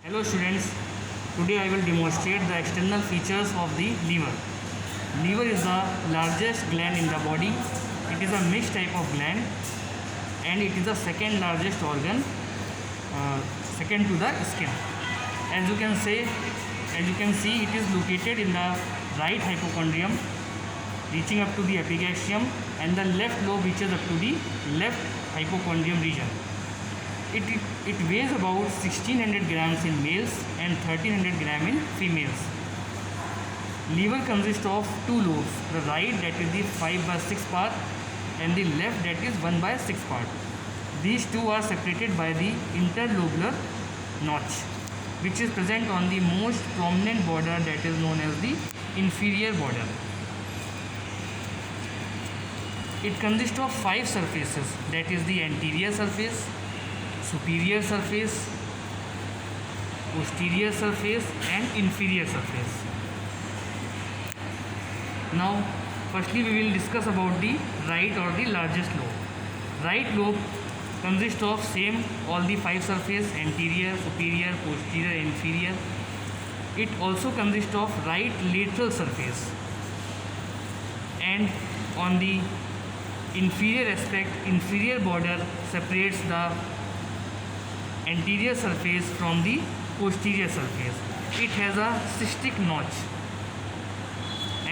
Hello students, today I will demonstrate the external features of the liver. Liver is the largest gland in the body. It is a mixed type of gland and it is the second largest organ, second to the skin. As you can see, it is located in the right hypochondrium, reaching up to the epigastrium, and the left lobe reaches up to the left hypochondrium region. It weighs about 1600 grams in males and 1300 grams in females. Liver consists of two lobes, the right that is the 5/6 part and the left that is 1/6 part. These two are separated by the interlobular notch, which is present on the most prominent border that is known as the inferior border. It consists of five surfaces, that is the anterior surface, superior surface, posterior surface and inferior surface. Now firstly we will discuss about the right or the largest lobe. Right lobe consists of all the five surfaces: anterior, superior, posterior, inferior. It also consists of right lateral surface, and on the inferior aspect, inferior border separates the anterior surface from the posterior surface. It has a cystic notch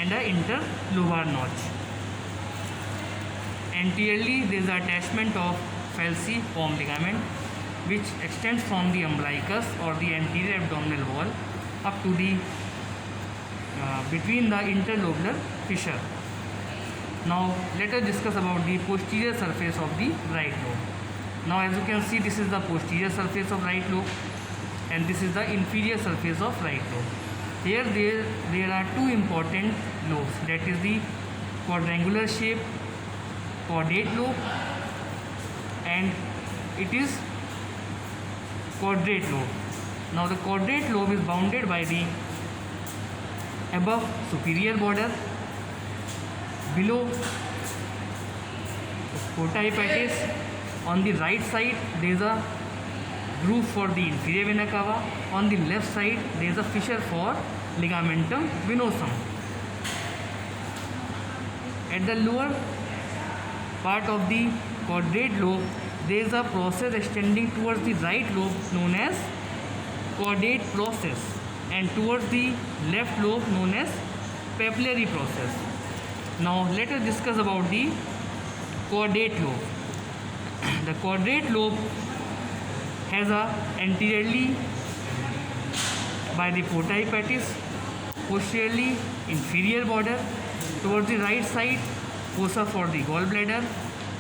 and an interlobar notch. Anteriorly there is the attachment of falciform ligament, which extends from the umbilicus or the anterior abdominal wall up to the between the interlobular fissure. Now let us discuss about the posterior surface of the right lobe. Now as you can see, this is the posterior surface of right lobe and this is the inferior surface of right lobe. Here there are two important lobes, that is the quadrangular shape caudate lobe and it is quadrate lobe. Now the quadrate lobe is bounded by the above superior border, below porta hepatis. On the right side there is a groove for the inferior vena cava. On the left side there is a fissure for ligamentum venosum. At the lower part of the caudate lobe there is a process extending towards the right lobe known as caudate process and towards the left lobe known as papillary process. Now let us discuss about the caudate lobe. The caudate lobe has a anteriorly by the porta hepatis, posteriorly inferior border, towards the right side fossa for the gallbladder,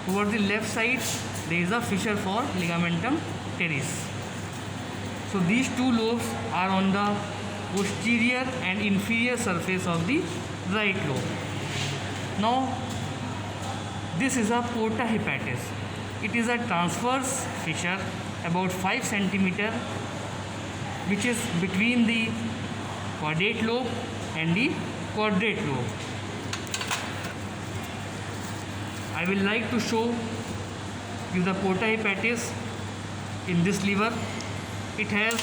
towards the left side there is a fissure for ligamentum teres. So these two lobes are on the posterior and inferior surface of the right lobe. Now this is a porta hepatis. It is a transverse fissure about 5 cm which is between the caudate lobe and the quadrate lobe. I will like to show you the porta hepatis in this liver. It has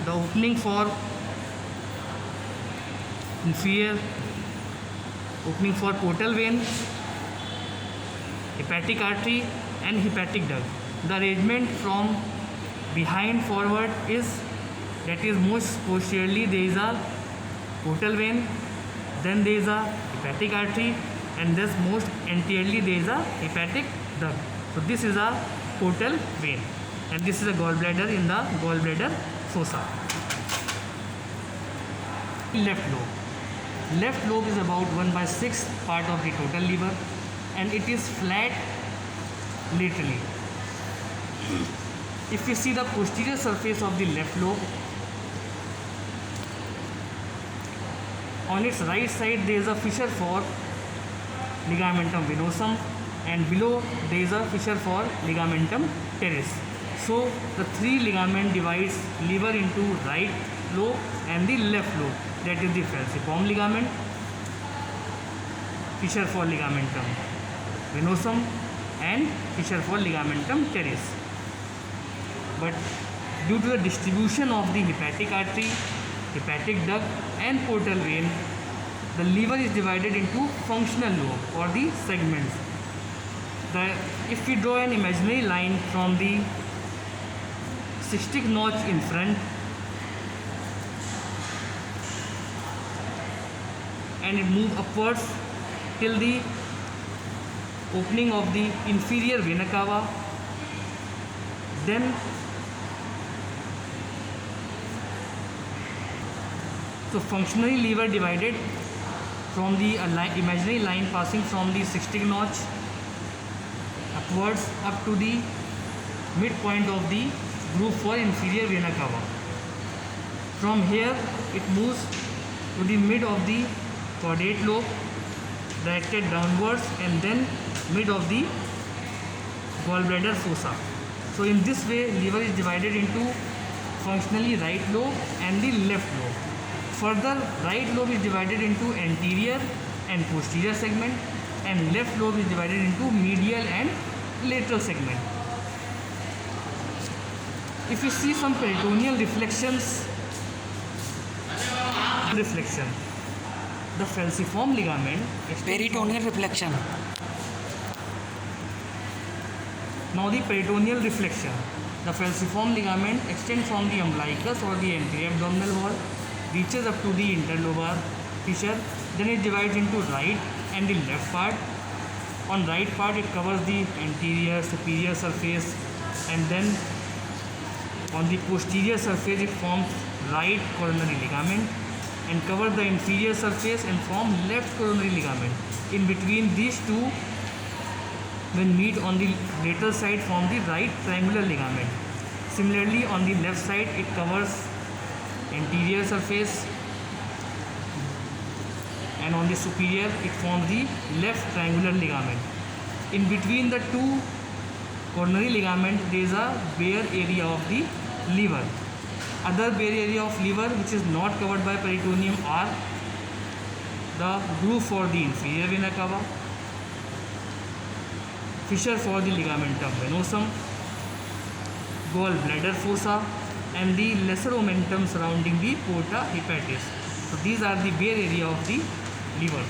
the opening for inferior, opening for portal vein, hepatic artery and hepatic duct. The arrangement from behind forward is, that is most posteriorly there is a portal vein, then there is a hepatic artery and thus most anteriorly there is a hepatic duct. So this is a portal vein and this is a gallbladder in the gallbladder fossa. Left lobe. Left lobe is about 1/6 part of the total liver and it is flat laterally. If you see the posterior surface of the left lobe, on its right side there is a fissure for ligamentum venosum and below there is a fissure for ligamentum teres. So the three ligament divides liver into right lobe and the left lobe, that is the falciform ligament, fissure for ligamentum venosum and fissure for ligamentum teres. but due to the distribution of the hepatic artery, hepatic duct and portal vein, the liver is divided into functional lobe or the segments. If we draw an imaginary line from the cystic notch in front and it moves upwards till the opening of the inferior vena cava, then so functionally liver divided from the imaginary line passing from the cystic notch upwards up to the midpoint of the groove for inferior vena cava. From here it moves to the mid of the caudate lobe directed downwards and then mid of the gallbladder fossa. So in this way liver is divided into functionally right lobe and the left lobe. Further, right lobe is divided into anterior and posterior segment and left lobe is divided into medial and lateral segment. If you see some peritoneal reflection, the falciform ligament, peritoneal reflection. Now the peritoneal reflection, the falciform ligament extends from the umbilicus or the anterior abdominal wall, reaches up to the interlobar fissure, then it divides into right and the left part. On right part it covers the anterior superior surface and then on the posterior surface it forms right coronary ligament and covers the inferior surface and form left coronary ligament. In between these two, when meet on the lateral side, form the right triangular ligament. Similarly on the left side it covers anterior surface and on the superior it forms the left triangular ligament. In between the two coronary ligament there is a bare area of the liver. Other bare area of liver which is not covered by peritoneum are the groove for the inferior vena cava, fissure for the ligamentum venosum, gallbladder fossa and the lesser omentum surrounding the porta hepatis. So these are the bare area of the liver.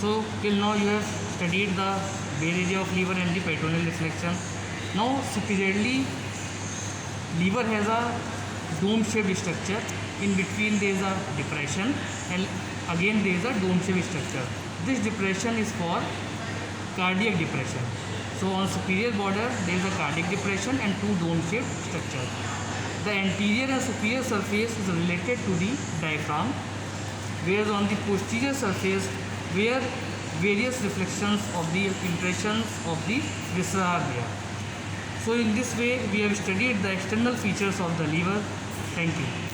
So till now you have studied the bare area of liver and the peritoneal reflection. Now superiorly liver has a dome shaped structure. In between there is a depression and again there is a dome shaped structure. This depression is for cardiac depression. So on superior border there is a cardiac depression and two dome shaped structures. The anterior and superior surface is related to the diaphragm, whereas on the posterior surface where various reflections of the impressions of the viscera are there. So in this way we have studied the external features of the liver. Thank you.